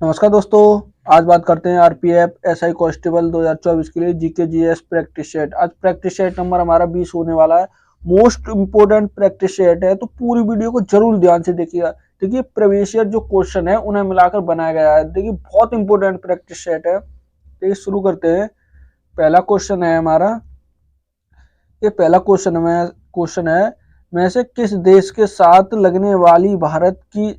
नमस्कार दोस्तों, आज बात करते हैं आरपीएफ एसआई कांस्टेबल 2024 के लिए जीके जीएस प्रैक्टिस सेट। आज प्रैक्टिस सेट नंबर हमारा 20 होने वाला है। मोस्ट इंपोर्टेंट प्रैक्टिस सेट है, तो पूरी वीडियो को जरूर ध्यान से देखिएगा। देखिए प्रीवियस ईयर जो क्वेश्चन है उन्हें मिलाकर बनाया गया है। देखिए बहुत इंपोर्टेंट प्रैक्टिस सेट है। देखिए शुरू करते हैं। पहला क्वेश्चन है हमारा, ये पहला क्वेश्चन है में से किस देश के साथ लगने वाली भारत की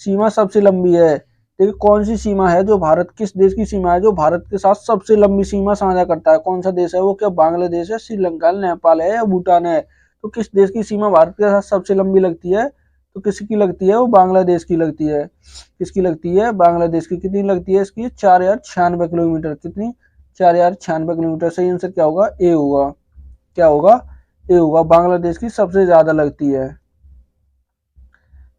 सीमा सबसे लंबी है। देखिए कौन सी सीमा है जो किस देश की सीमा है जो भारत के साथ सबसे लंबी सीमा साझा करता है। कौन सा देश है वो? क्या बांग्लादेश है, श्रीलंका, नेपाल है या भूटान है? तो किस देश की सीमा भारत के साथ सबसे लंबी लगती है? तो किसकी लगती है? वो बांग्लादेश की लगती है। किसकी लगती है? बांग्लादेश की। कितनी लगती है इसकी? 4096 किलोमीटर। कितनी? 4096 किलोमीटर। सही आंसर क्या होगा? ए होगा। क्या होगा? ए होगा। बांग्लादेश की सबसे ज्यादा लगती है।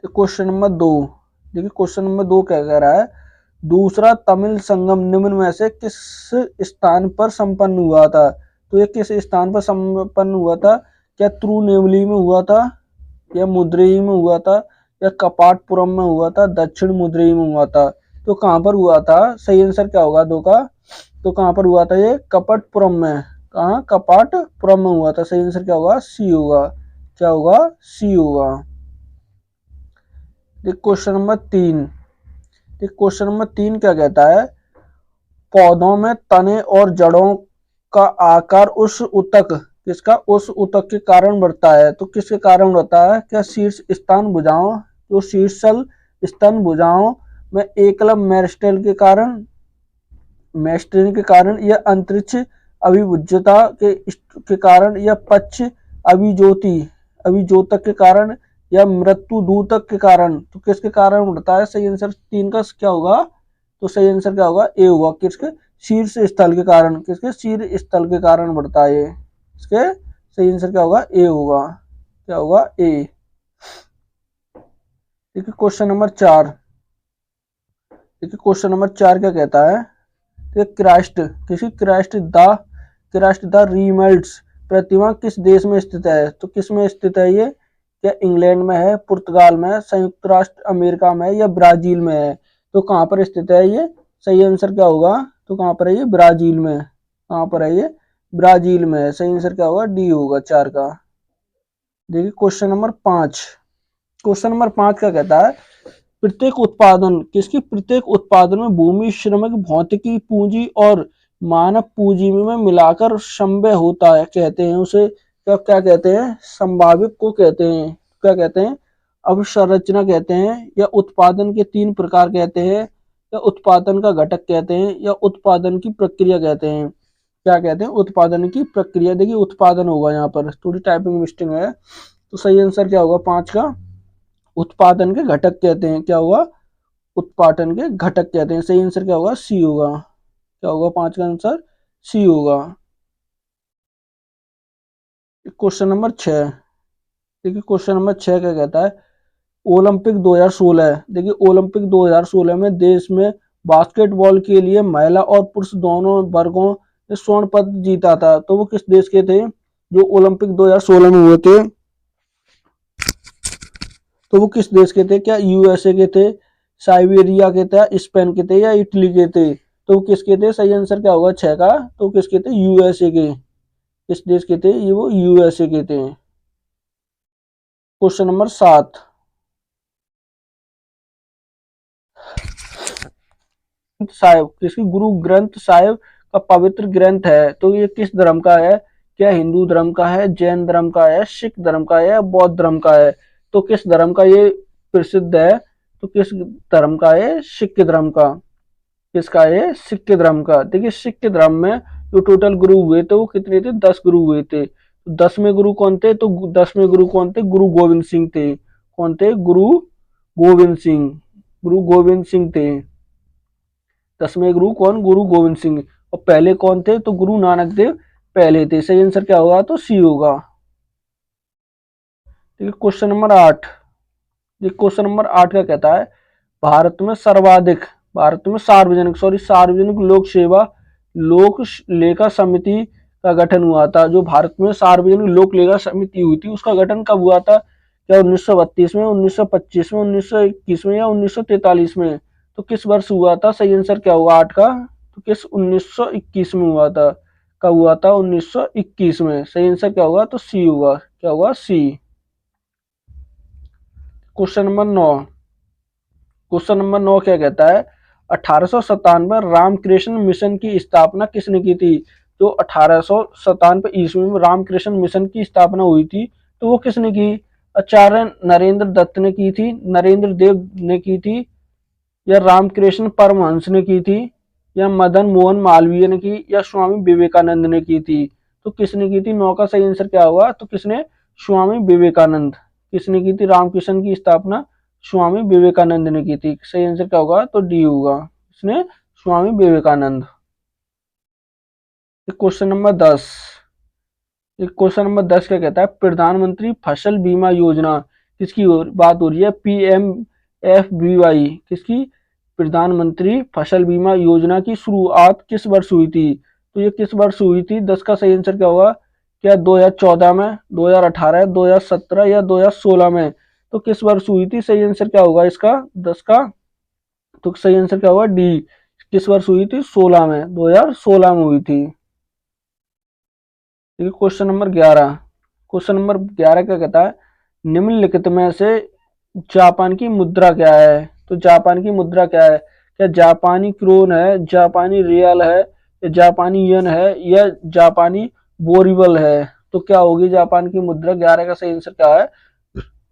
तो क्वेश्चन नंबर 2, देखिए क्वेश्चन नंबर 2 क्या कह रहा है? दूसरा तमिल संगम निम्न में से किस स्थान पर संपन्न हुआ था? तो ये किस स्थान पर संपन्न हुआ था? क्या तिरुनेलवेली में हुआ था, या मदुरई में हुआ था, या कपाटपुरम में हुआ था, दक्षिण मदुरई में हुआ था? तो कहां पर हुआ था? सही आंसर क्या होगा दो का? तो कहां पर हुआ था ये? कपटपुरम में। कहां? कपाटपुरम में हुआ था। सही आंसर क्या होगा? सी होगा। क्या होगा? सी होगा। क्वेश्चन नंबर 3, क्वेश्चन नंबर 3 क्या कहता है? पौधों में तने और जड़ों का आकार उस ऊतक, किसका? उस ऊतक के कारण बढ़ता है। तो किसके कारण बढ़ता है? क्या शीर्ष स्तन भुजाओं, जो शीर्षल स्तन भुजाओं में एकलम मेस्टेरिन के कारण, या अंतरिक्ष अभिभुजता के कारण, या पक्ष अभिजोतक के कारण, या मृत्यु दूतक के कारण? तो किसके कारण बढ़ता है? सही आंसर 3 का क्या होगा? तो सही आंसर क्या होगा? ए होगा। किसके? शीर्ष स्थल के कारण। किसके? शीर्ष स्थल के कारण बढ़ता है। इसके सही आंसर क्या होगा? ए होगा। क्या होगा? ए। देखिए क्वेश्चन नंबर 4, देखिए क्वेश्चन नंबर 4 क्या कहता है? क्राइस्ट द रीमेल्ड्स प्रतिमा किस देश में स्थित है? तो किस में स्थित है ये? क्या इंग्लैंड में है, पुर्तगाल में है, संयुक्त राष्ट्र अमेरिका में है, या ब्राजील में है? तो कहां पर स्थित है ये? सही आंसर क्या होगा? तो कहां पर है ये? ब्राजील में। कहां पर है ये? ब्राजील में। सही आंसर क्या होगा? डी होगा 4 का। देखिए क्वेश्चन नंबर 5, क्वेश्चन नंबर 5 क्या कहता है? प्रत्येक उत्पादन में भूमि, श्रमिक, भौतिकी पूंजी और मानव पूंजी में मिलाकर संव्यय होता है, कहते हैं उसे क्या कहते हैं? संभावित को कहते हैं। क्या कहते हैं? अवसंरचना कहते हैं, या उत्पादन के 3 प्रकार कहते हैं, या उत्पादन का घटक कहते हैं, या उत्पादन की प्रक्रिया कहते हैं। क्या कहते हैं? उत्पादन की प्रक्रिया। देखिए उत्पादन होगा, यहाँ पर थोड़ी टाइपिंग मिस्टेक है। तो सही आंसर क्या होगा 5 का? उत्पादन के घटक कहते हैं। क्या होगा? उत्पादन के घटक कहते हैं। सही आंसर क्या होगा? सी होगा। क्या होगा 5 का आंसर? सी होगा। क्वेश्चन नंबर 6, देखिए क्वेश्चन नंबर 6 क्या कहता है? ओलंपिक 2016, देखिए ओलंपिक 2016 में देश में बास्केटबॉल के लिए महिला और पुरुष दोनों वर्गों ने स्वर्ण पदक जीता था। तो वो किस देश के थे जो ओलंपिक 2016 में हुए थे? तो वो किस देश के थे? क्या यूएसए के थे, साइबेरिया के थे, स्पेन के थे, या इटली के थे? तो वो किसके थे? सही आंसर क्या होगा 6 का? तो किसके थे? यूएसए के। किस देश के थे ये? वो यूएसए के थे। क्वेश्चन नंबर 7, साहिब किसकी? गुरु ग्रंथ साहिब का पवित्र ग्रंथ है, तो ये किस धर्म का है? क्या हिंदू धर्म का है, जैन धर्म का है, सिख धर्म का है, या बौद्ध धर्म का है? तो किस धर्म का ये प्रसिद्ध है? तो किस धर्म का है? सिख धर्म का। किसका है? सिख धर्म का। देखिए सिख धर्म में जो टोटल गुरु हुए थे वो कितने थे? 10 गुरु हुए थे। 10वें गुरु कौन थे? तो 10वें गुरु कौन थे? गुरु गोविंद सिंह थे। कौन थे? गुरु गोविंद सिंह। गुरु गोविंद सिंह थे। 10वें गुरु कौन? गुरु गोविंद सिंह। और पहले कौन थे? तो गुरु नानक देव पहले थे। सही आंसर क्या होगा? तो सी होगा। ठीक है क्वेश्चन नंबर 8, ये क्वेश्चन नंबर 8 का कहता है? भारत में सार्वजनिक लोक लेखा समिति का गठन हुआ था। जो भारत में सार्वजनिक लोक लेखा समिति हुई थी उसका गठन कब हुआ था? क्या 1932 में, 1925 में, 1921 में, या 1943 में? तो किस वर्ष हुआ था? सही आंसर क्या होगा 8 का? तो किस 1921 में हुआ था। कब हुआ था? 1921 में। सही आंसर क्या होगा? तो सी होगा। क्या होगा? C. Question number 9। Question number 9 क्या कहता है? 1897 रामकृष्ण मिशन की स्थापना किसने की थी? जो 1897 ईस्वी में रामकृष्ण मिशन की स्थापना हुई थी, तो वो किसने की? आचार्य नरेंद्र दत्त ने की थी, नरेंद्र देव ने की थी, या रामकृष्ण परमहंस ने की थी, या मदन मोहन मालवीय ने की, या स्वामी विवेकानंद ने की थी? तो किसने की थी? 9 का सही आंसर क्या होगा? तो किसने? स्वामी विवेकानंद। किसने की थी रामकृष्ण की स्थापना? स्वामी विवेकानंद ने की थी। सही आंसर क्या होगा? तो डी होगा। इसने Swami Vivekananda. Question number 10। Question number 10 क्या कहता है? प्रधानमंत्री फसल बीमा योजना किसकी बात हो रही है? PMFBY किसकी? प्रधानमंत्री फसल बीमा योजना की शुरुआत किस वर्ष हुई थी? तो ये किस वर्ष हुई थी? 10 का सही आंसर क्या होगा? क्या 2014 में, 2018, 2017 या 2016 में? तो किस वर्ष हुई थी? सही आंसर क्या होगा इसका 10 का? तो सही आंसर क्या होगा? डी। किस वर्ष हुई थी? 16 में, 2016 में हुई थी। ठीक है। Question number 11। क्वेश्चन नंबर 11 क्या कहता है? निम्नलिखित में से जापान की मुद्रा क्या है? तो जापान की मुद्रा क्या है? क्या जापानी क्रोन है, जापानी रियल है, या जापानी येन है, या जापानी बोरिबल है? तो क्या होगी जापान की मुद्रा? 11 का सही आंसर क्या है?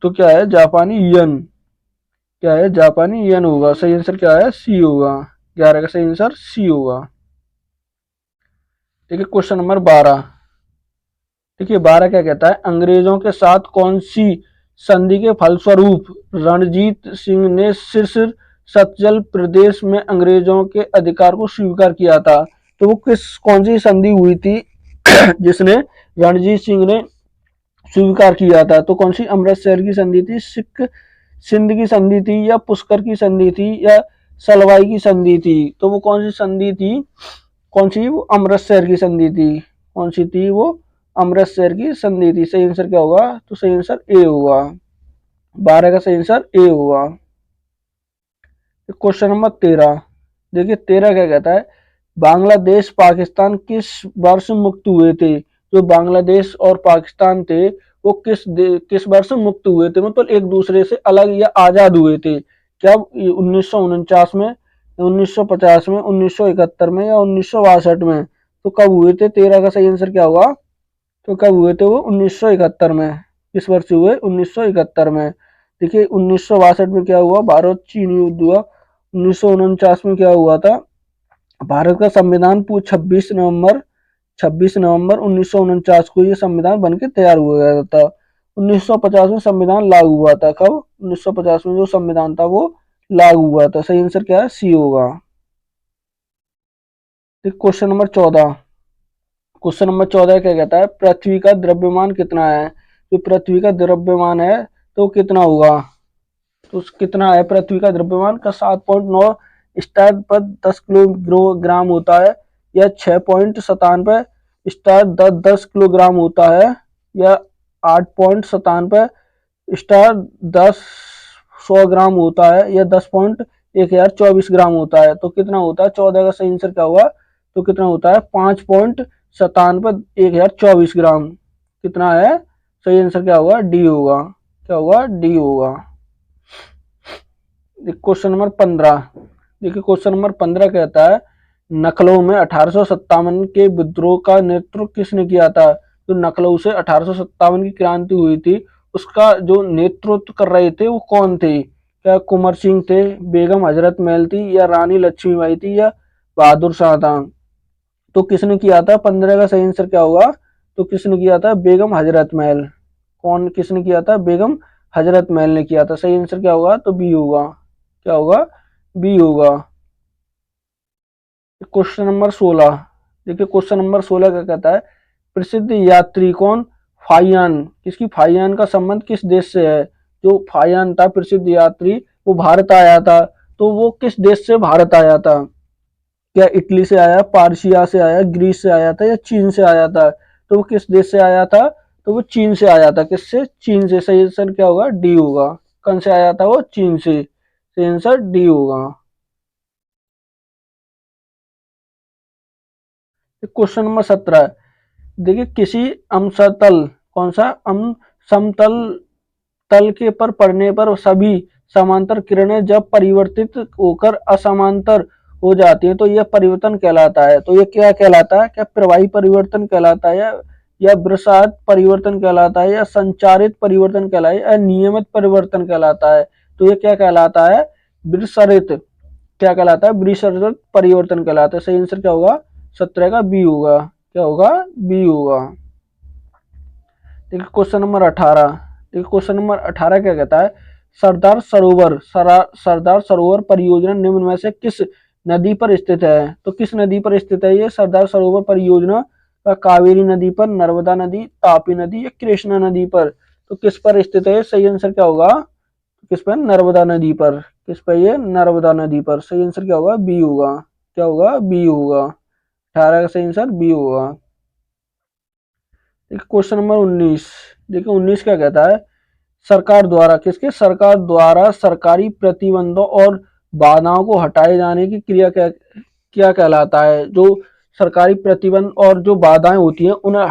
तो क्या है? जापानी येन। क्या है? जापानी येन होगा। सही आंसर क्या है? सी होगा। 11 का सही आंसर सी होगा। ठीक है। Question number 12। देखिए 12 क्या कहता है? अंग्रेजों के साथ कौन सी संधि के फलस्वरूप रणजीत सिंह ने शीर्ष सतलज प्रदेश में अंग्रेजों के अधिकार को स्वीकार किया था? तो वो कौन सी संधि हुई थी जिसने रणजीत सिंह ने स्वीकार किया था? तो कौन सी? अमृतसर की संधि थी, सिख सिंध की संधि थी, या पुष्कर की संधि थी, या सलवाई की संधि थी? तो वो कौन सी संधि थी? कौन सी? वो अमृतसर की संधि थी। कौन सी थी वो? अमृतसर की संधि थी। सही आंसर क्या होगा? तो सही आंसर ए होगा। 12 का सही आंसर ए होगा। Question number 13। देखिए 13 क्या कहता है? बांग्लादेश पाकिस्तान किस वर्ष मुक्त हुए थे? जो बांग्लादेश और पाकिस्तान थे वो किस वर्ष मुक्त हुए थे? मतलब एक दूसरे से अलग या आजाद हुए थे? क्या 1949 में, 1950 में, 1971 में, या 1962 में? तो कब हुए थे? 13 का सही आंसर क्या होगा? तो कब हुए थे वो? 1971 में। किस वर्ष हुए? 1971 में। देखिए 1962 में क्या हुआ? भारत चीन युद्ध हुआ। 1949 में क्या हुआ था? भारत का संविधान 26 नवंबर 1949 को ये संविधान बनके तैयार हुआ गया था। 1950 में संविधान लागू हुआ था। कब? 1950 में जो संविधान था वो लागू हुआ था। सही आंसर क्या है? सी होगा। Question number 14। क्वेश्चन नंबर 14 क्या कहता है? पृथ्वी का द्रव्यमान कितना है? जो पृथ्वी का द्रव्यमान है तो कितना होगा? तो कितना है पृथ्वी का द्रव्यमान? का 7.9 स्टार पर 10 किलोग्राम होता है, या 6.97 स्टार 10 किलोग्राम होता है, या 8.97 स्टार 10 100 ग्राम होता है, या 10.1024 ग्राम होता है? तो कितना होता है? 14 का सही आंसर क्या होगा? तो कितना होता है? 5.97 ग्राम। कितना है? सही आंसर क्या होगा? डी होगा। क्या होगा? डी होगा। Question number 15। देखिए क्वेश्चन नंबर 15 कहता है नखलऊ में 1857 के विद्रोह का नेतृत्व किसने किया था? जो नखलऊ से 1857 की क्रांति हुई थी उसका जो नेतृत्व कर रहे थे वो कौन थे? क्या कुंवर सिंह थे, बेगम हजरत महल थी, या रानी लक्ष्मीबाई थी, या बहादुर शाह था? तो किसने किया था? 15 का सही आंसर क्या होगा? तो किसने किया था? बेगम हजरत महल। कौन? किसने किया था? बेगम हजरत महल ने किया था। सही आंसर क्या होगा? तो बी होगा। क्या होगा? बी होगा। Question number 16। देखिए क्वेश्चन नंबर 16 क्या कहता है? प्रसिद्ध यात्री कौन? फाहियान। किसकी? फाहियान का संबंध किस देश से है? जो फाहियान था प्रसिद्ध यात्री वो भारत आया था, तो वो किस देश से भारत आया था? क्या इटली से आया, पार्शिया से आया, ग्रीस से आया था, या चीन से आया था? तो वो किस देश से आया था? तो वो चीन से आया था। किससे? चीन से। सही आंसर क्या होगा? डी होगा। कौन से आया था वो? चीन से। सही आंसर डी होगा। क्वेश्चन नंबर 17 देखिए, किसी समतल, कौन सा समतल तल के पर पड़ने पर सभी समांतर किरणें जब परिवर्तित होकर असमांतर हो जाती हैं तो यह परिवर्तन कहलाता है। तो यह क्या कहलाता है? क्या प्रवाही परिवर्तन कहलाता है, या वृत्ताकार परिवर्तन कहलाता है, या संचारित परिवर्तन कहलाता है, या नियमित परिवर्तन कहलाता है? तो यह क्या कहलाता है? विसरित, क्या कहलाता है? विसरित परिवर्तन कहलाता है। सही आंसर क्या होगा? 17 का बी होगा। क्या होगा? बी होगा। देखिए क्वेश्चन नंबर 18। देखिए क्वेश्चन नंबर 18 क्या कहता है? सरदार सरोवर परियोजना निम्न में से किस नदी पर स्थित है? तो किस नदी पर स्थित है ये सरदार सरोवर परियोजना? का कावेरी नदी पर, नर्मदा नदी, तापी नदी, या कृष्णा नदी पर? तो किस पर स्थित है? सही आंसर क्या होगा? किस पर? नर्मदा नदी पर। किस पर? ये नर्मदा नदी पर। सही आंसर क्या होगा? बी होगा। क्या होगा? बी होगा। 18 का सही आंसर बी होगा। Question number 19। देखिए 19 क्या कहता है? सरकार द्वारा, किसके? सरकार द्वारा सरकारी प्रतिबंधों और बाधाओं को हटाए जाने की क्रिया क्या कहलाता है? जो सरकारी प्रतिबंध और जो बाधाएं होती हैं उन्हें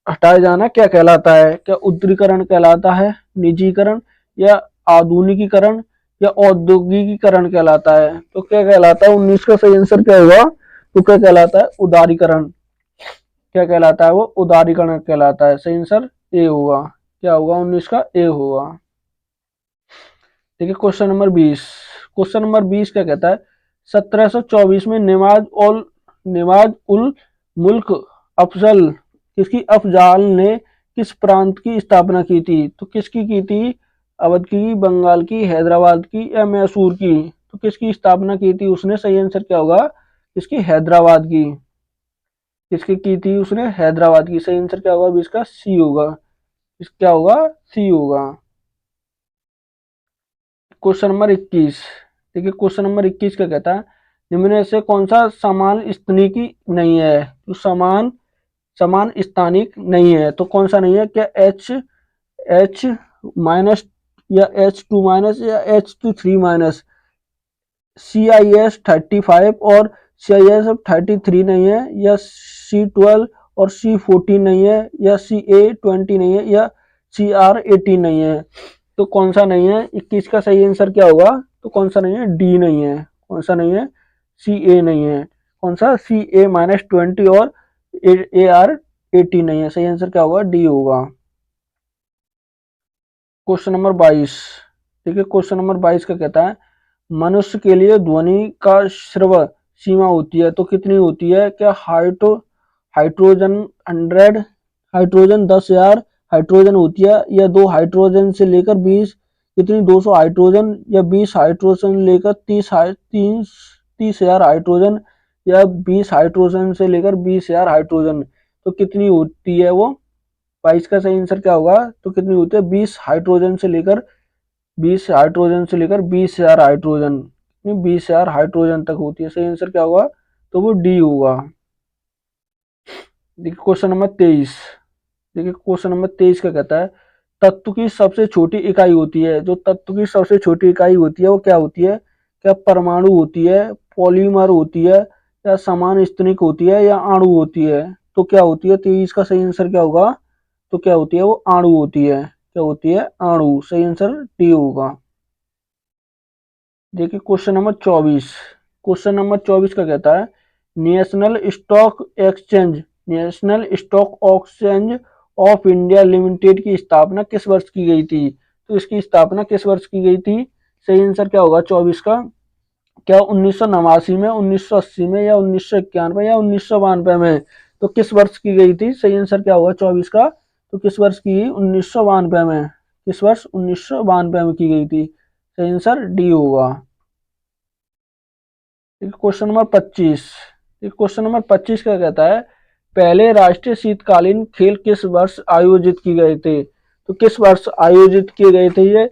हटाए जाना क्या कहलाता है? क्या उदारीकरण कहलाता है, निजीकरण, या आधुनिकीकरण, या औद्योगिकीकरण कहलाता है? तो क्या कहलाता है? 19 का सही आंसर क्या होगा? तो क्या कहलाता है? उदारीकरण। क्या कहलाता है वो? उदारीकरण कहलाता है। सही आंसर ए होगा। क्या होगा? 19 का ए होगा। देखिए क्वेश्चन नंबर 20। क्वेश्चन नंबर 20 क्या कहता है? 1724 में निमाज उल मुल्क अफजल, किसकी? अफजाल ने किस प्रांत की स्थापना की थी? तो किसकी की थी? अवध की, बंगाल की, हैदराबाद की, या मैसूर की? तो किसकी स्थापना की थी उसने? सही आंसर क्या होगा? किसकी? हैदराबाद की। किसकी की थी उसने? हैदराबाद की। सही आंसर क्या होगा? इसका सी होगा। क्या होगा? सी होगा। Question number 21। देखिए क्वेश्चन नंबर 21 क्या कहता है? निम्न में से कौन सा समान स्थानिक नहीं है? तो समान स्थानिक नहीं है तो कौन सा नहीं है? क्या एच माइनस, या H2 माइनस, या H3 माइनस? CIS 35 और CIS 33 नहीं है, या C12 और C14 नहीं है, या CA 20 नहीं है, या CR 18 नहीं है? तो कौन सा नहीं है? 21 का सही आंसर क्या होगा? तो कौन सा नहीं है? डी नहीं है। कौन सा नहीं है? CA नहीं है। कौन सा? CA-20 और AR 18 नहीं है। सही आंसर क्या होगा? डी होगा। Question number 22। देखिए क्वेश्चन नंबर 22 का कहता है? मनुष्य के लिए ध्वनि का श्रव्य सीमा होती है तो कितनी होती है? क्या हाइड्रोजन 100, हाइड्रोजन 10,000 हाइड्रोजन होती है, या 2 हाइड्रोजन से लेकर 20, कितनी? 200 हाइड्रोजन, या 20 हाइड्रोजन लेकर 30,000 हाइड्रोजन, या 20 हाइड्रोजन से लेकर 20,000 हाइड्रोजन? तो कितनी होती है वो? 22 का सही आंसर क्या होगा? तो कितनी होती है? 20 हाइड्रोजन से लेकर 20,000 हाइड्रोजन, 20,000 हाइड्रोजन तक होती है। सही आंसर क्या होगा? तो वो डी होगा। देखिए क्वेश्चन नंबर 23। देखिए क्वेश्चन नंबर 23 का कहता है? तत्व की सबसे छोटी इकाई होती है। जो तत्व की सबसे छोटी इकाई होती है वो क्या होती है? क्या परमाणु होती है, पॉलीमर होती है, या समान स्थनिक होती है, या अणु होती है? तो क्या होती है? 23 का सही आंसर क्या होगा? तो क्या होती है वो? अणु होती है। क्या होती है? अणु। सही आंसर डी होगा। देखिए क्वेश्चन नंबर 24। क्वेश्चन नंबर 24 का कहता है? National stock exchange national stock exchange of India limited की स्थापना किस वर्ष की गई थी? तो इसकी स्थापना किस वर्ष की गई थी? सही आंसर क्या होगा 24 का? क्या 1989 में, 1980 में, या 1991, या 1992 में? तो किस वर्ष की गई थी? सही आंसर क्या होगा 24 का? तो किस वर्ष की? 1992 में। किस वर्ष? 1992 में की गई थी। सही आंसर डी होगा। Question number 25। क्वेश्चन नंबर 25 क्या कहता है? पहले राष्ट्रीय शीतकालीन खेल किस वर्ष आयोजित किए गए थे? तो किस वर्ष आयोजित किए गए थे ये?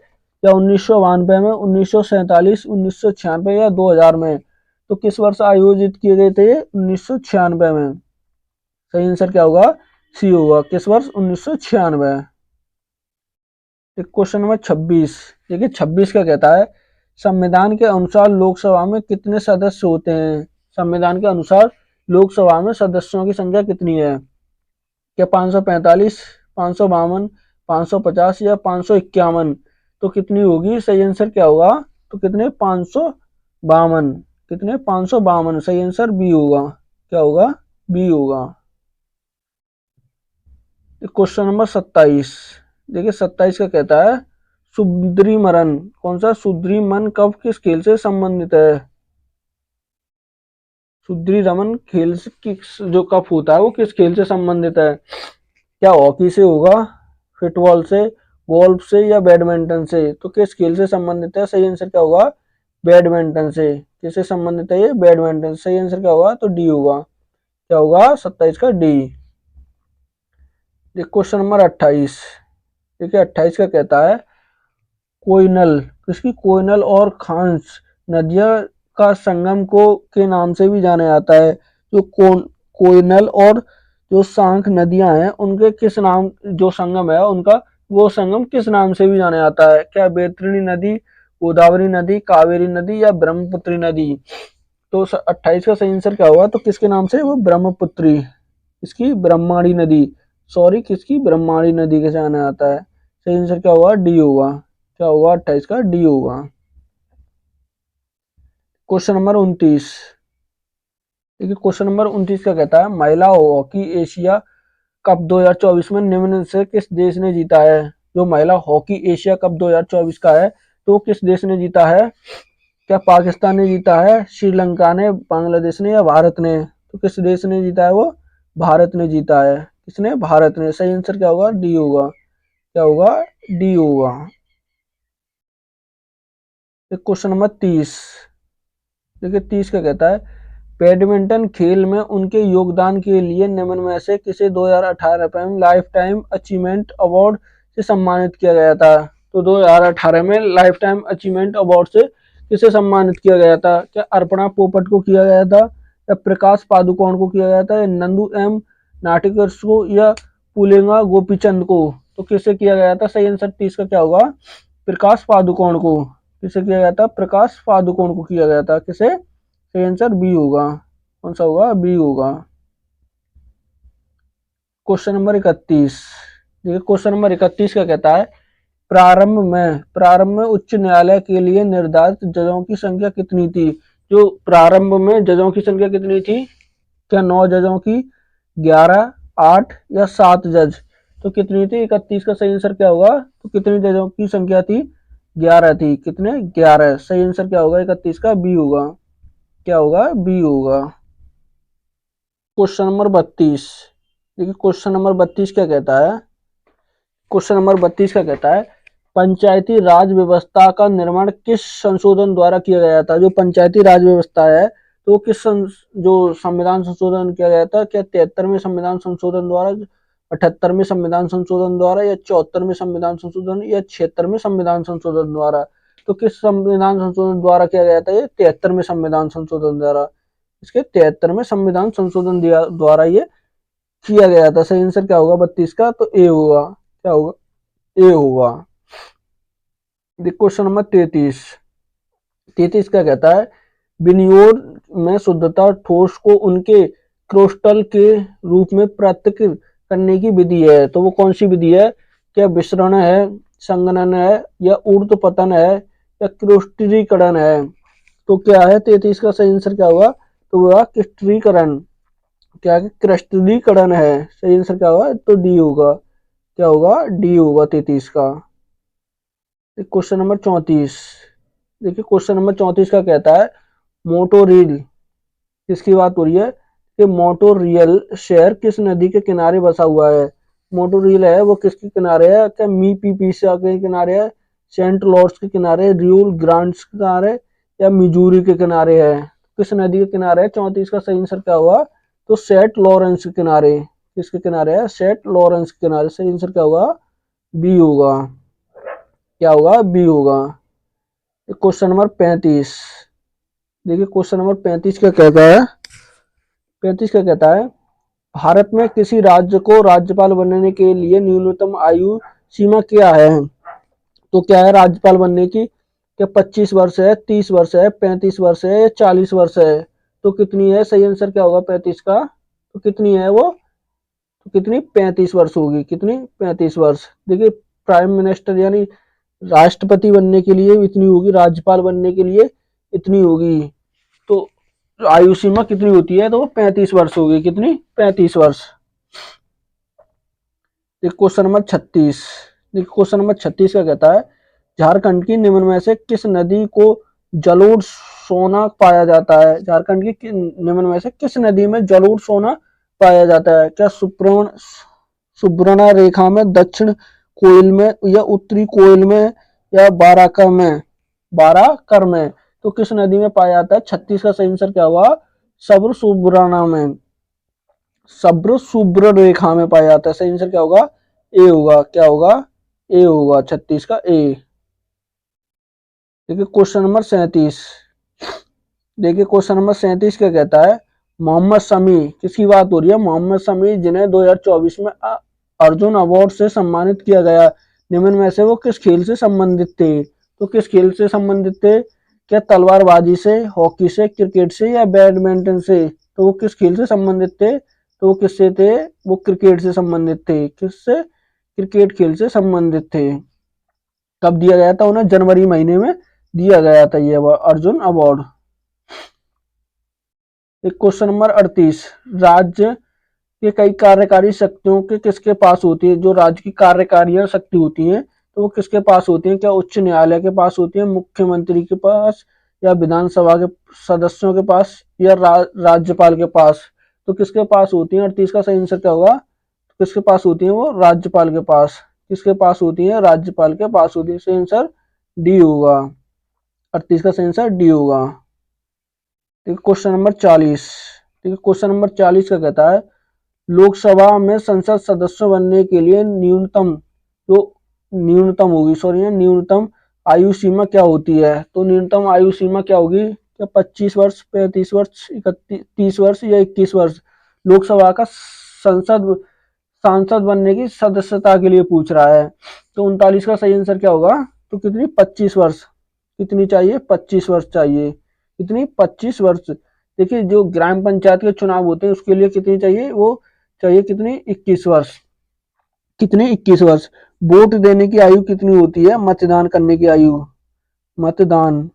या 1992 में, 1947, 1996, या 2000 में? तो किस वर्ष आयोजित किए गए थे? 1996 में। सही आंसर क्या होगा? सी होगा। किस वर्ष? 1996। Question number 26। देखिए 26 का कहता है? संविधान के अनुसार लोकसभा में कितने सदस्य होते हैं? संविधान के अनुसार लोकसभा में सदस्यों की संख्या कितनी है? क्या 545, 552, 550 या 551? तो कितनी होगी? सही आंसर क्या होगा? तो कितने? 552। कितने? 552। सही आंसर बी होगा। क्या होगा? बी होगा। Question number 27। देखिए 27 का कहता है सुद्रीमरण। कौन सा? सुद्रीमन कब किस खेल से संबंधित है? सुद्रीरमन खेल से किस जो कप होता है वो किस खेल से संबंधित है? क्या हॉकी से होगा, फुटबॉल से, गोल्फ से या बैडमिंटन से? तो किस खेल से संबंधित है? सही आंसर क्या होगा? बैडमिंटन से। किससे संबंधित है ये? बैडमिंटन। सही आंसर क्या होगा? तो डी होगा। क्या होगा? 27 का डी। Question number 28। देखिए 28 का कहता है कोयनल। किसकी? कोयनल और खांस नदियां का संगम को के नाम से भी जाना जाता है। जो कोयनल और जो सांख नदियां हैं उनके किस नाम, जो संगम है उनका, वो संगम किस नाम से भी जाना जाता है? क्या बैतरणी नदी, गोदावरी नदी, कावेरी नदी या ब्रह्मपुत्री नदी? तो 28 का सही आंसर क्या होगा? तो किसके नाम से? वो ब्रह्मपुत्री। इसकी ब्रह्माणी नदी, सॉरी किसकी? ब्रह्माणी नदी के जाना जाता है। सही आंसर क्या होगा? डी होगा। क्या होगा? 28 का डी होगा। Question number 29। देखिए क्वेश्चन नंबर 29 का कहता है महिला हॉकी एशिया कप 2024 में निम्न से किस देश ने जीता है? जो महिला हॉकी एशिया कप 2024 का है तो किस देश ने जीता है? क्या पाकिस्तान ने जीता है, श्रीलंका ने, बांग्लादेश ने या भारत ने? तो किस देश ने जीता है? वो भारत ने जीता है। किसने? भारत ने। सही आंसर क्या होगा? डी होगा। क्या होगा? डी होगा। Question number 30। देखिए 30 का कहता है बैडमिंटन खेल में उनके योगदान के लिए निम्न में से किसे 2018 में लाइफ टाइम अचीवमेंट अवार्ड से सम्मानित किया गया था? तो 2018 में लाइफ टाइम अचीवमेंट अवार्ड से किसे सम्मानित किया गया था? क्या अर्पणा पोपट को किया गया था, या प्रकाश पादुकोण को किया गया था, या नंदू एम नाटिकर को, या पुलेंगा गोपीचंद को? तो किसे किया गया था? सही आंसर 30 का क्या होगा? प्रकाश पादुकोण को। किसे किया गया था? प्रकाश पादुकोण को किया गया था। किसे? सही आंसर बी होगा। कौन सा होगा? बी होगा। Question number 31। देखिए क्वेश्चन नंबर 31 का कहता है प्रारंभ में उच्च न्यायालय के लिए निर्धारित जजों की संख्या कितनी थी? जो प्रारंभ में जजों की संख्या कितनी थी? क्या 9 जजों की, 11, 8 या 7 जज? तो कितनी थी? 31 का सही आंसर क्या होगा? तो कितनी जजों की संख्या थी? 11 थी। कितने? 11। सही आंसर क्या होगा? 31 का बी होगा। क्या होगा? बी होगा। Question number 32। देखिए क्वेश्चन नंबर 32 क्या कहता है? क्वेश्चन नंबर 32 का कहता है पंचायती राज व्यवस्था का निर्माण किस संशोधन द्वारा किया गया था? जो पंचायती राज व्यवस्था है तो जो संविधान संशोधन किया गया था? क्या 73वें संविधान संशोधन द्वारा, 78वें संविधान संशोधन द्वारा, या 74वें संविधान संशोधन, या 76वें संविधान संशोधन द्वारा? तो किस संविधान संशोधन द्वारा किया गया था? ये 73वें संविधान संशोधन द्वारा। इसके 73वें संविधान संशोधन द्वारा ये किया गया था। सही आंसर क्या होगा? 32 का तो ए होगा। क्या होगा? ए होगा। Question number 33। 33 क्या कहता है विनियोग में शुद्धता ठोस को उनके क्रिस्टल के रूप में प्राप्त करने की विधि है। तो वो कौन सी विधि है? क्या विसरण है, संघनन है, या ऊर्ध्वपतन है, या क्रिस्टलीकरण है? तो क्या है 33 का सही आंसर क्या होगा? तो वह क्रिस्टलीकरण। क्या क्रिस्टलीकरण है। सही आंसर क्या होगा? तो डी होगा। क्या होगा? डी होगा 33 का। Question number 34। देखिए क्वेश्चन नंबर 34 का कहता है मोटोरील। किसकी बात हो रही है? कि मोटोरियल शहर किस नदी के किनारे बसा हुआ है? मोटोरील है वो किसके किनारे है? क्या मीपीपीसा के किनारे है, सेंट लॉर्ड्स के किनारे, रियल ग्रांड्स के किनारे, या मिजूरी के किनारे है? किस नदी के किनारे है? 34 का सही आंसर क्या होगा? तो सेंट लॉरेंस के किनारे। किसके किनारे है? सेंट लॉरेंस के किनारे। सही आंसर क्या होगा? बी होगा। क्या होगा? बी होगा। Question number 35। देखिए क्वेश्चन नंबर 35 क्या कहता है? 35 क्या कहता है भारत में किसी राज्य को राज्यपाल बनने के लिए न्यूनतम आयु सीमा क्या है? तो क्या है राज्यपाल बनने की? क्या 25 वर्ष है, 30 वर्ष है, 35 वर्ष है, 40 वर्ष है? तो कितनी है, सही आंसर क्या होगा 35 का, तो कितनी है वो, तो कितनी 35 वर्ष होगी, कितनी 35 वर्ष। देखिए प्राइम मिनिस्टर यानी राष्ट्रपति बनने के लिए इतनी होगी, राज्यपाल बनने के लिए इतनी होगी, तो आयु सीमा कितनी होती है, तो वो 35 वर्ष होगी, कितनी 35 वर्ष। क्वेश्चन नंबर 36, देखिए क्वेश्चन नंबर 36 का कहता है झारखंड की निम्न में से किस नदी को जलोढ़ सोना पाया जाता है, झारखंड की निम्न में से किस नदी में जलोढ़ सोना पाया जाता है, क्या सुब्रना रेखा में, दक्षिण कोयल में, या उत्तरी कोयल में, या बाराकर में, बाराकर में, तो किस नदी में पाया जाता है। 36 का सही आंसर क्या हुआ, सब्र सुब्रना में, सब्र सुब्र रेखा में पाया जाता है, सही आंसर क्या होगा, ए होगा, क्या होगा, ए होगा, 36 का ए। देखिए क्वेश्चन नंबर 37, देखिए क्वेश्चन नंबर 37 क्या कहता है, मोहम्मद शमी, किसकी बात हो रही है, मोहम्मद शमी जिन्हें 2024 में अर्जुन अवार्ड से सम्मानित किया गया, निम्न में से वो किस खेल से संबंधित थे, तो किस खेल से संबंधित थे, क्या तलवारबाजी से, हॉकी से, क्रिकेट से, या बैडमिंटन से, तो वो किस खेल से संबंधित थे, तो वो किससे थे, वो क्रिकेट से संबंधित थे, किससे, क्रिकेट खेल से संबंधित थे। कब दिया गया था उन्हें, जनवरी महीने में दिया गया था ये अर्जुन अवार्ड। क्वेश्चन नंबर 38, राज्य के कई कार्यकारी शक्तियों के किसके पास होती है, जो राज्य की कार्यकारी शक्ति होती है तो वो किसके पास होती है, क्या उच्च न्यायालय के पास होती है, मुख्यमंत्री के पास, या विधानसभा के सदस्यों के पास, या राज्यपाल के पास, तो किसके पास होती है। 38 का सही आंसर क्या होगा, किसके पास होती है, वो राज्यपाल के पास, किसके पास होती है, राज्यपाल के पास होती है, सही आंसर डी होगा, 38 का सही आंसर डी होगा। क्वेश्चन नंबर 40, क्वेश्चन नंबर 40 का कहता है लोकसभा में संसद सदस्य बनने के लिए न्यूनतम आयु सीमा क्या होती है, तो न्यूनतम आयु सीमा क्या होगी, क्या 25 वर्ष, 35 वर्ष, 30 वर्ष, या 21 वर्ष। लोकसभा का सांसद बनने की सदस्यता के लिए पूछ रहा है, तो 39 का सही आंसर क्या होगा, तो कितनी 25 वर्ष, कितनी चाहिए 25 वर्ष चाहिए, कितनी 25 वर्ष। देखिए जो ग्राम पंचायत के चुनाव होते हैं उसके लिए कितनी चाहिए, वो चाहिए कितनी 21 वर्ष, कितनी 21 वर्ष। वोट देने की आयु कितनी होती है, मतदान करने की आयु, मतदान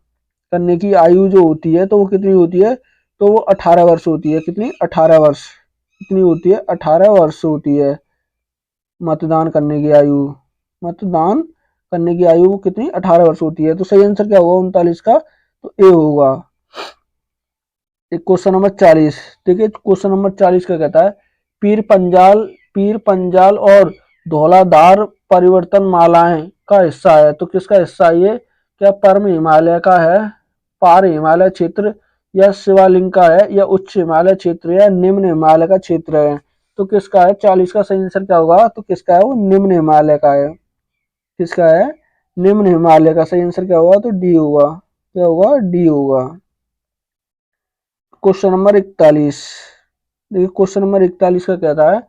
करने की आयु जो होती है तो वो कितनी होती है, तो वो 18 वर्ष होती है, कितनी 18 वर्ष, कितनी होती है 18 वर्ष होती है मतदान करने की आयु, मतदान करने की आयु कितनी 18 वर्ष होती है, तो सही आंसर क्या होगा 39 का, तो ए होगा। क्वेश्चन नंबर 40, देखिए क्वेश्चन नंबर 40 का कहता है पीर पंजाल और धौलाधार परिवर्तन मालाएं का हिस्सा है, तो किसका हिस्सा है ये, क्या परम हिमालय का है, पार हिमालय क्षेत्र, या शिवालिंग का है, या उच्च हिमालय क्षेत्र, या निम्न हिमालय का क्षेत्र है, तो किसका है। 40 का सही आंसर क्या होगा, तो किसका है, वो निम्न हिमालय का है, किसका है, निम्न हिमालय का। सही आंसर क्या होगा, तो डी होगा, क्या होगा, डी होगा। क्वेश्चन नंबर 41, देखिए क्वेश्चन नंबर 41 का कहता है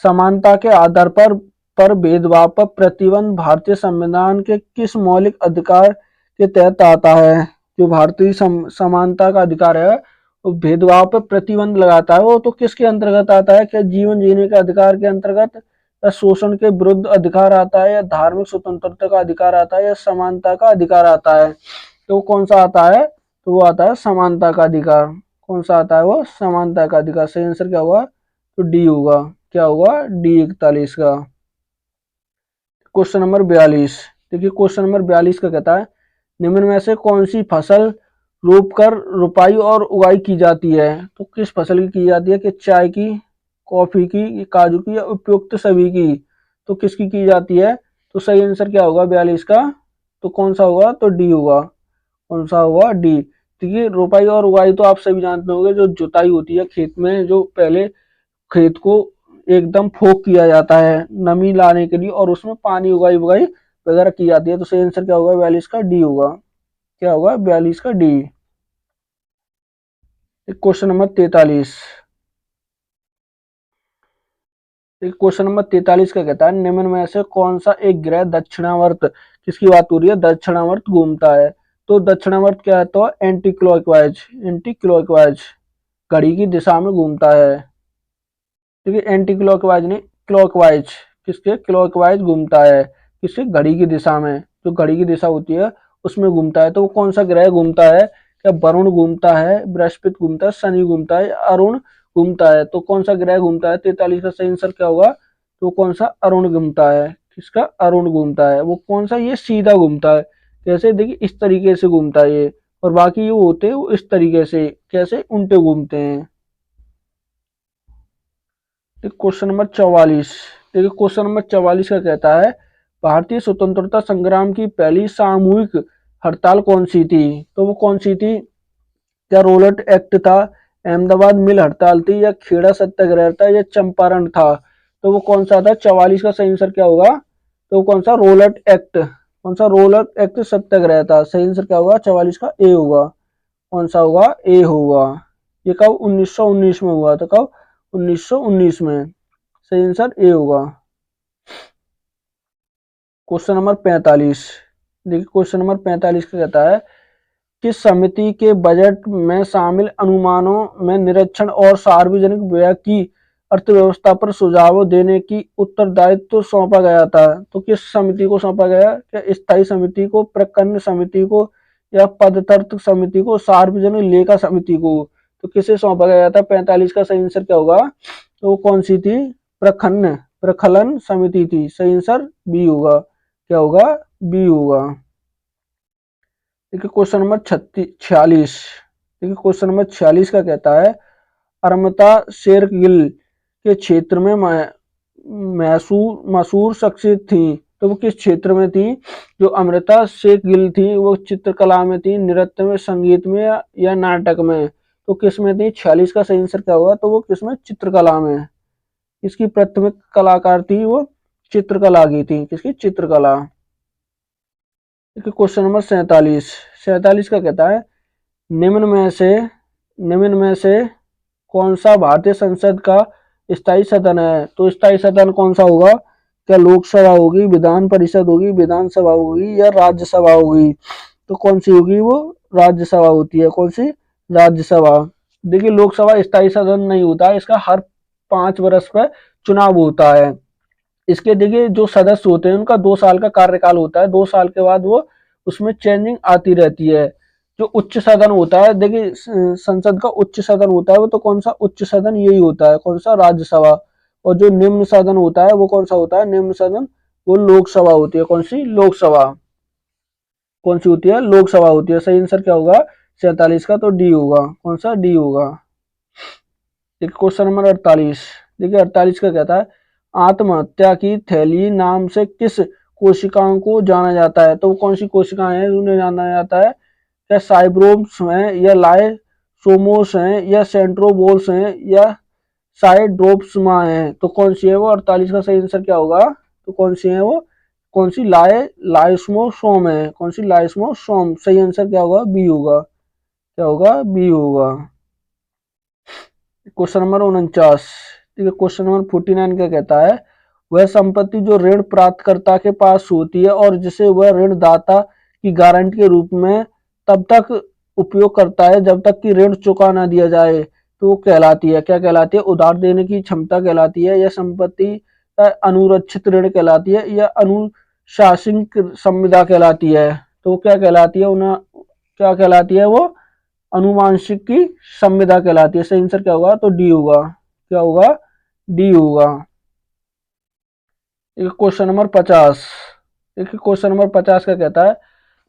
समानता के आधार पर भेदभाव पर प्रतिबंध भारतीय संविधान के किस मौलिक अधिकार के तहत आता है। जो भारतीय समानता का अधिकार है वो भेदभाव पर प्रतिबंध लगाता है, वो तो किसके अंतर्गत आता है, क्या जीवन जीने के अधिकार के अंतर्गत, या शोषण के विरुद्ध अधिकार आता है, या धार्मिक स्वतंत्रता का अधिकार आता है, या समानता का अधिकार आता है, तो कौन सा आता है, तो वो आता है समानता का अधिकार। कौन सा आता है, वो समानता का अधिकार। सही आंसर क्या होगा, तो डी होगा, क्या होगा, डी 41 का। क्वेश्चन नंबर 42, देखिए क्वेश्चन नंबर 42 का कहता है निम्न में से कौन सी फसल रोपकर रुपाई और उगाई की जाती है, तो किस फसल की जाती है, कि चाय की, कॉफी की, काजू की, या उपयुक्त सभी की, तो किसकी की जाती है, तो सही आंसर क्या होगा 42 का, तो कौन सा होगा, तो डी होगा, कौन सा होगा, डी। देखिए रोपाई और उगाई तो आप सभी जानते होंगे, जो जुताई होती है खेत में, जो पहले खेत को एकदम फोक किया जाता है नमी लाने के लिए और उसमें पानी उगाई उगाई वगैरह की जाती है, तो सही आंसर क्या होगा 42 का, डी होगा, क्या होगा 42 का, D. Question number 43, question number 43 का कहता है निम्न में से कौन सा एक ग्रह दक्षिणावर्त, किसकी बात हो रही है, दक्षिणावर्त घूमता है, तो दक्षिणावर्त क्या है तो एंटी क्लॉकवाइज, एंटी क्लॉकवाइज घड़ी की दिशा में घूमता है। ठीक है, एंटी क्लॉकवाइज नहीं क्लॉकवाइज, किसके क्लॉकवाइज घूमता है, किसके घड़ी की दिशा में, जो घड़ी की दिशा होती है उसमें घूमता है। तो वो कौन सा ग्रह घूमता है, क्या वरुण घूमता है, बृहस्पति घूमता है, शनि घूमता है, अरुण घूमता है। तो कौन सा ग्रह घूमता है, 43 का सही आंसर क्या होगा, तो कौन सा अरुण घूमता है, किसका अरुण घूमता है। वो कौन सा, ये सीधा घूमता है, कैसे देखिए इस तरीके से घूमता है ये, और बाकी ये होते हैं वो इस तरीके से, कैसे उल्टे घूमते हैं। क्वेश्चन नंबर 44, देखिए क्वेश्चन नंबर 44 का कहता है भारतीय स्वतंत्रता संग्राम की पहली सामूहिक हड़ताल कौन सी थी। तो वो कौन सी थी, क्या रोलट एक्ट था, अहमदाबाद मिल हड़ताल थी, या खेड़ा सत्याग्रह था, या चंपारण था। तो वो कौन सा था, 44 का सही आंसर क्या होगा, तो वो कौन सा रोलट एक्ट, कौन सा रोलट एक्ट सत्याग्रह था। सही आंसर क्या होगा 44 का ए होगा, कौन सा होगा ए होगा। ये कब 1919 में हुआ था, कब 1919 में, सही आंसर ए होगा। क्वेश्चन नंबर 45, देखिए क्वेश्चन नंबर 45 का कहता है किस समिति के बजट में शामिल अनुमानों में निरीक्षण और सार्वजनिक व्यय की अर्थव्यवस्था पर सुझाव देने की उत्तरदायित्व तो सौंपा गया था। तो किस समिति को सौंपा गया, क्या स्थायी समिति को, प्रकरण समिति को, या पदतर्थ समिति को, सार्वजनिक लेखा समिति को। तो किसे सौंपा गया था, 45 का सही आंसर क्या होगा, तो वो कौन सी थी, प्रखलन समिति थी। सही आंसर बी होगा, क्या होगा बी होगा। देखिए क्वेश्चन नंबर 46, देखिए क्वेश्चन नंबर 46 का कहता है अमृता शेरगिल के क्षेत्र में मशहूर शख्सियत थी। तो वो किस क्षेत्र में थी, जो अमृता शेरगिल थी वो चित्रकला में थी, नृत्य में, संगीत में, या नाटक में। तो किस में थी, 46 का सही आंसर क्या होगा, तो वो किस में, चित्रकला में। इसकी प्राथमिक कलाकार थी वो चित्रकला की थी, किसकी, चित्रकला। क्वेश्चन नंबर 47 का कहता है निम्न में से कौन सा भारतीय संसद का स्थायी सदन है। तो स्थायी सदन कौन सा होगा, क्या लोकसभा होगी, विधान परिषद होगी, विधानसभा होगी, या राज्यसभा होगी। तो कौन सी होगी, वो राज्यसभा होती है, कौन सी, राज्यसभा। देखिए लोकसभा स्थायी सदन नहीं होता है, इसका हर 5 वर्ष पर चुनाव होता है। इसके देखिए जो सदस्य होते हैं उनका 2 साल का कार्यकाल होता है, 2 साल के बाद वो उसमें चेंजिंग आती रहती है। जो उच्च सदन होता है, देखिए संसद का उच्च सदन होता है वो तो कौन सा उच्च सदन, यही होता है, कौन सा, राज्यसभा। और जो निम्न सदन होता है वो कौन सा होता है, निम्न सदन, वो लोकसभा होती है, कौन सी, लोकसभा। कौन सी होती है, लोकसभा होती है। सही आंसर क्या होगा 47 का, तो डी होगा, कौन सा, डी होगा। देखिए क्वेश्चन नंबर 48, देखिए 48 का कहता है आत्महत्या की थैली नाम से किस कोशिकाओं को जाना जाता है। तो कौन सी कोशिकाएं हैं उन्हें जाना जाता है, क्या साइब्रोम्स हैं, या लाइसोमोस हैं, या सेंट्रोबोल्स हैं, या साइड्रोप्समा हैं। तो कौन सी है वो, 48 का सही आंसर क्या होगा, तो कौन सी है वो, कौन सी, लाइसोमोसोम है, कौन सी, लाइसोमोसोम। सही आंसर क्या होगा, बी होगा, क्या होगा, बी होगा। क्वेश्चन नंबर 49, ठीक है क्वेश्चन नंबर 49 क्या कहता है वह संपत्ति जो ऋण प्राप्तकर्ता के पास होती है और जिसे वह ऋणदाता की गारंटी के रूप में तब तक उपयोग करता है जब तक कि ऋण चुका ना दिया जाए, तो वो कहलाती है, क्या कहलाती है, उधार देने की क्षमता कहलाती है, या संपत्ति का अनुरक्षित ऋण कहलाती है, या अनुशासनिक संविदा कहलाती है। तो वो क्या कहलाती है, उन्हें क्या कहलाती है, वो अनुवांशिक की संविदा कहलाती है। सही आंसर क्या होगा, तो डी होगा, क्या होगा, डी होगा। क्वेश्चन नंबर 50, देखिए क्वेश्चन नंबर 50 का कहता है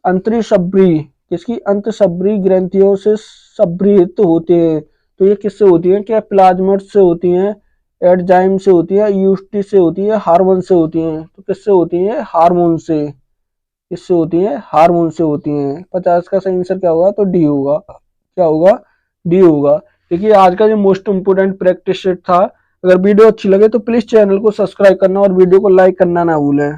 अंतरिशब्री किसकी, अंतशब्री ग्रंथियों से सब्रित होते हैं। तो ये किससे होती है, क्या प्लाज्मेट से होती हैं, एडजाइम से होती है, यूस्टी से होती है, हार्मोन से होती हैं। तो किससे होती है, हार्मोन से, किससे होती है, हार्मोन से होती हैं। 50 का सही आंसर क्या होगा, तो डी होगा, क्या होगा, डी होगा। देखिए आज का जो मोस्ट इंपोर्टेंट प्रैक्टिस सेट था। अगर वीडियो अच्छी लगे तो प्लीज चैनल को सब्सक्राइब करना और वीडियो को लाइक करना ना भूलें।